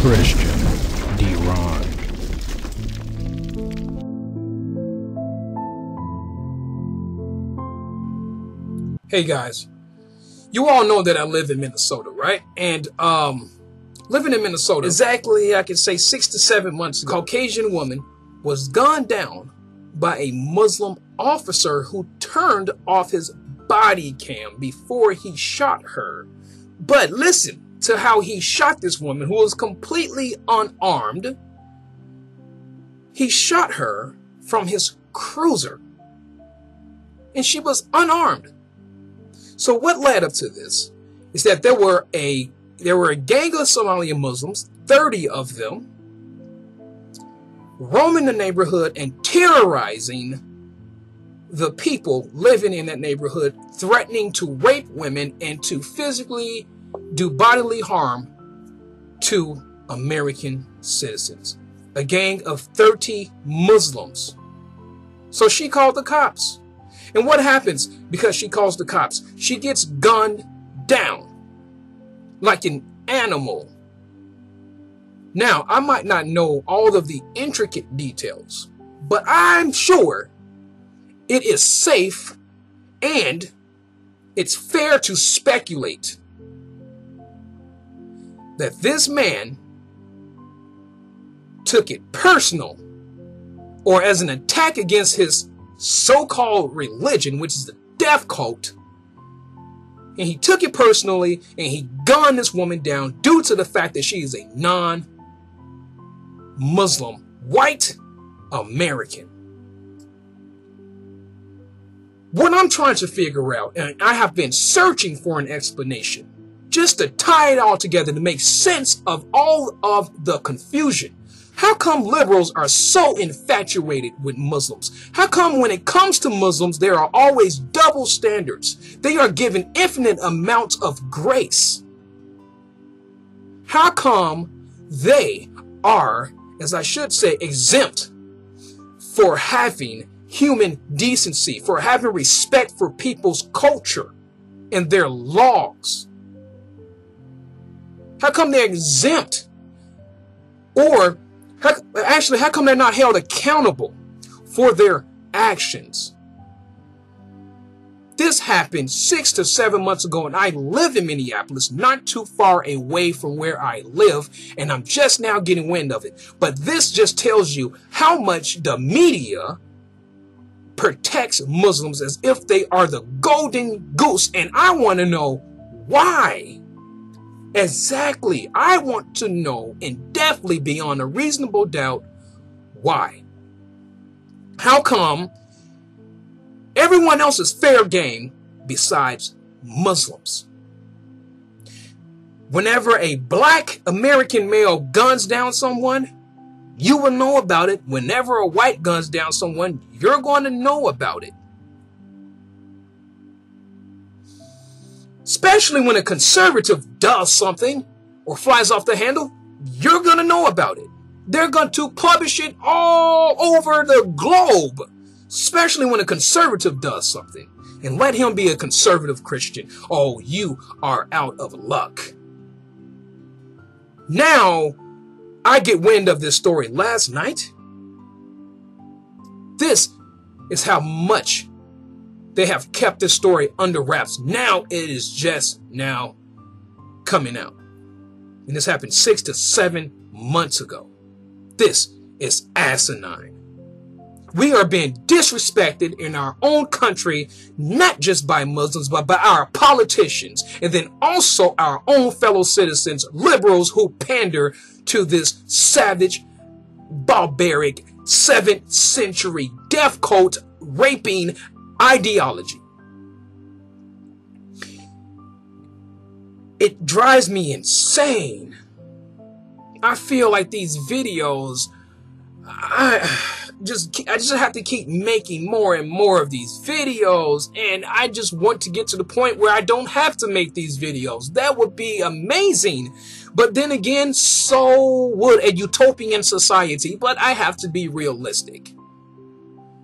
Christian Deron. Hey guys, you all know that I live in Minnesota, right? And living in Minnesota, exactly, I can say 6 to 7 months ago, a Caucasian woman was gunned down by a Muslim officer who turned off his body cam before he shot her. But listen to how he shot this woman who was completely unarmed. He shot her from his cruiser, and she was unarmed. So what led up to this is that there were a gang of Somali Muslims, 30 of them, roaming the neighborhood and terrorizing the people living in that neighborhood, threatening to rape women and to physically do bodily harm to American citizens. A gang of 30 Muslims. So she called the cops. And what happens because she calls the cops? She gets gunned down like an animal. Now, I might not know all of the intricate details, but I'm sure it is safe and it's fair to speculate that this man took it personal or as an attack against his so-called religion, which is the death cult, and he took it personally and he gunned this woman down due to the fact that she is a non-Muslim white American. What I'm trying to figure out, and I have been searching for an explanation just to tie it all together to make sense of all of the confusion. How come liberals are so infatuated with Muslims? How come when it comes to Muslims, there are always double standards? They are given infinite amounts of grace. How come they are, as I should say, exempt for having human decency, for having respect for people's culture and their laws? How come they're exempt? Or how come they're not held accountable for their actions? This happened 6 to 7 months ago, and I live in Minneapolis, not too far away from where I live, and I'm just now getting wind of it. But this just tells you how much the media protects Muslims as if they are the golden goose, and I want to know why. Exactly. I want to know, and definitely beyond a reasonable doubt, why. How come everyone else is fair game besides Muslims? Whenever a black American male guns down someone, you will know about it. Whenever a white guns down someone, you're going to know about it. Especially when a conservative does something or flies off the handle, you're going to know about it. They're going to publish it all over the globe, especially when a conservative does something. And let him be a conservative Christian. Oh, you are out of luck. Now, I get wind of this story last night. This is how much they have kept this story under wraps. Now it is just now coming out. And this happened 6 to 7 months ago. This is asinine. We are being disrespected in our own country, not just by Muslims, but by our politicians. And then also our own fellow citizens, liberals who pander to this savage, barbaric, 7th century death cult raping ideology. It drives me insane. I feel like these videos, I just have to keep making more and more of these videos, and I just want to get to the point where I don't have to make these videos. That would be amazing. But then again, so would a utopian society, but I have to be realistic.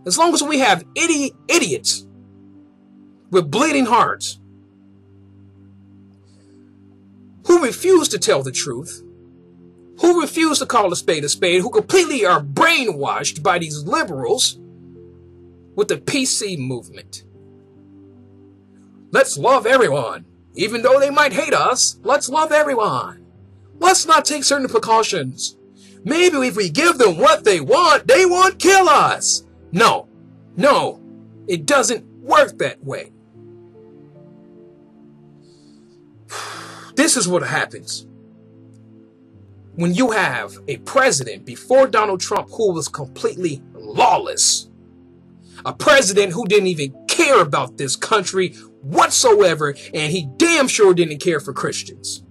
As long as we have idiots with bleeding hearts who refuse to tell the truth, who refuse to call a spade, who completely are brainwashed by these liberals with the PC movement. Let's love everyone. Even though they might hate us, let's love everyone. Let's not take certain precautions. Maybe if we give them what they won't kill us. No, it doesn't work that way. This is what happens when you have a president before Donald Trump who was completely lawless. A president who didn't even care about this country whatsoever, and he damn sure didn't care for Christians.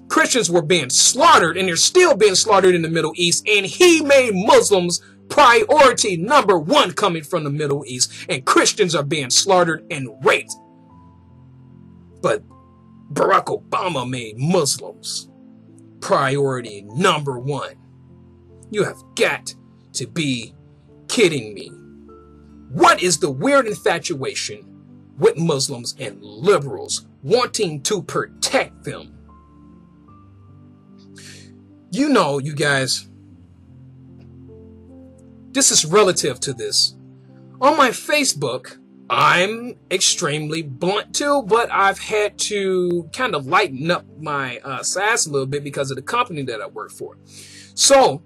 Christians were being slaughtered, and they're still being slaughtered in the Middle East, and he made Muslims priority number one coming from the Middle East, and Christians are being slaughtered and raped. But Barack Obama made Muslims priority number one. You have got to be kidding me. What is the weird infatuation with Muslims and liberals wanting to protect them? You know, you guys, this is relative to this. On my Facebook, I'm extremely blunt too, but I've had to kind of lighten up my sass a little bit because of the company that I work for. So,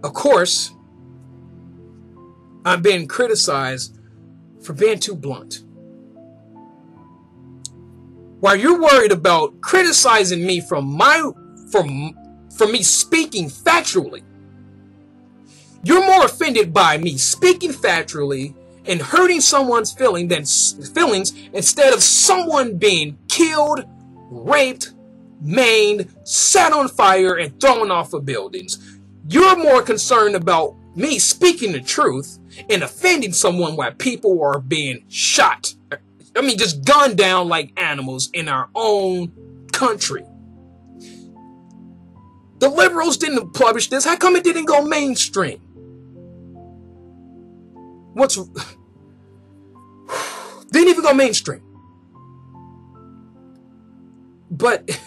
of course, I'm being criticized for being too blunt. While you're worried about criticizing me for me speaking factually, you're more offended by me speaking factually and hurting someone's feelings instead of someone being killed, raped, maimed, set on fire, and thrown off of buildings. You're more concerned about me speaking the truth and offending someone while people are being shot. I mean, just gunned down like animals in our own country. The liberals didn't publish this. How come it didn't go mainstream? Didn't even go mainstream. But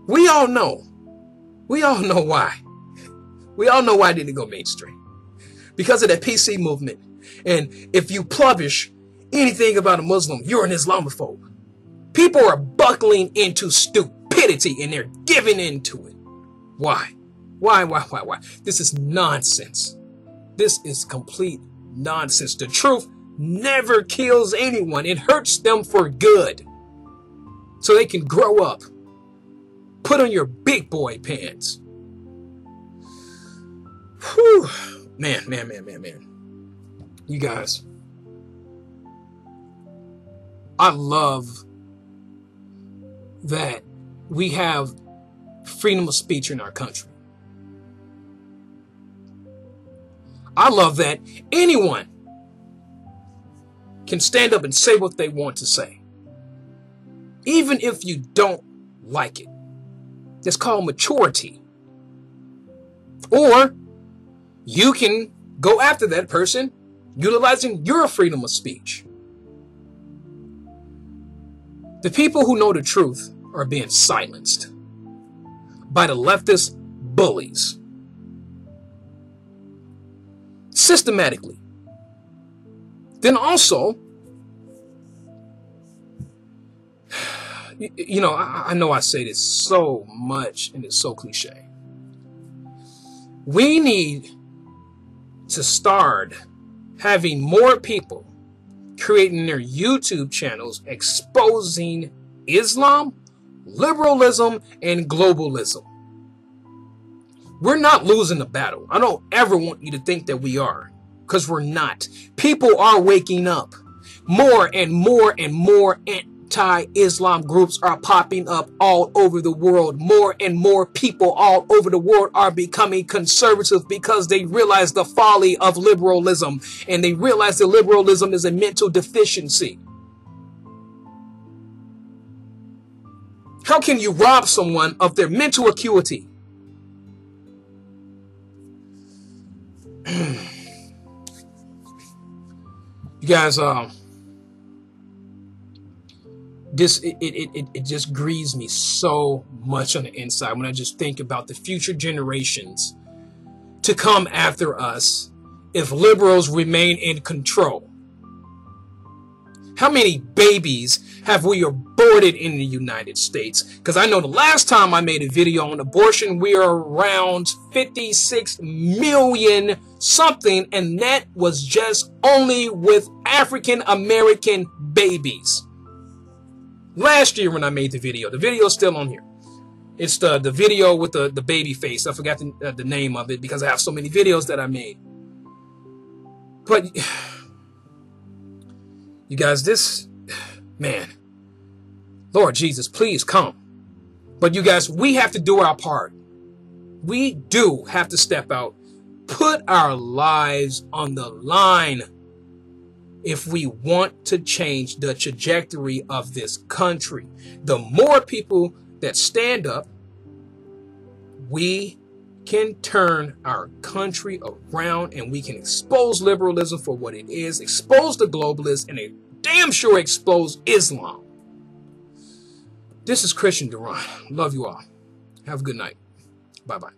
we all know why. We all know why it didn't go mainstream. Because of that PC movement. And if you publish anything about a Muslim, you're an Islamophobe. People are buckling into stupidity and they're giving into it. Why? Why? This is nonsense. This is complete nonsense. The truth never kills anyone. It hurts them for good. So they can grow up. Put on your big boy pants. Whew. Man. You guys. I love that we have freedom of speech in our country. I love that anyone can stand up and say what they want to say, even if you don't like it. It's called maturity. Or you can go after that person utilizing your freedom of speech. The people who know the truth are being silenced by the leftist bullies. Systematically. Then also, you know, I know I say this so much and it's so cliche. We need to start having more people creating their YouTube channels exposing Islam, liberalism, and globalism. We're not losing the battle. I don't ever want you to think that we are, because we're not. People are waking up. More and more anti-Islam groups are popping up all over the world. More and more people all over the world are becoming conservative because they realize the folly of liberalism, and they realize that liberalism is a mental deficiency. How can you rob someone of their mental acuity? You guys, it just grieves me so much on the inside when I just think about the future generations to come after us if liberals remain in control. How many babies have we aborted in the United States? Because I know the last time I made a video on abortion, we are around 56 million something, and that was just only with African American babies. Last year when I made the video is still on here. It's the video with the baby face. I forgot the name of it because I have so many videos that I made. But you guys, this, man, Lord Jesus, please come. But you guys, we have to do our part. We do have to step out, put our lives on the line if we want to change the trajectory of this country. The more people that stand up, we can turn our country around, and we can expose liberalism for what it is, expose the globalists, and damn sure expose Islam. This is Christian Deron. Love you all. Have a good night. Bye-bye.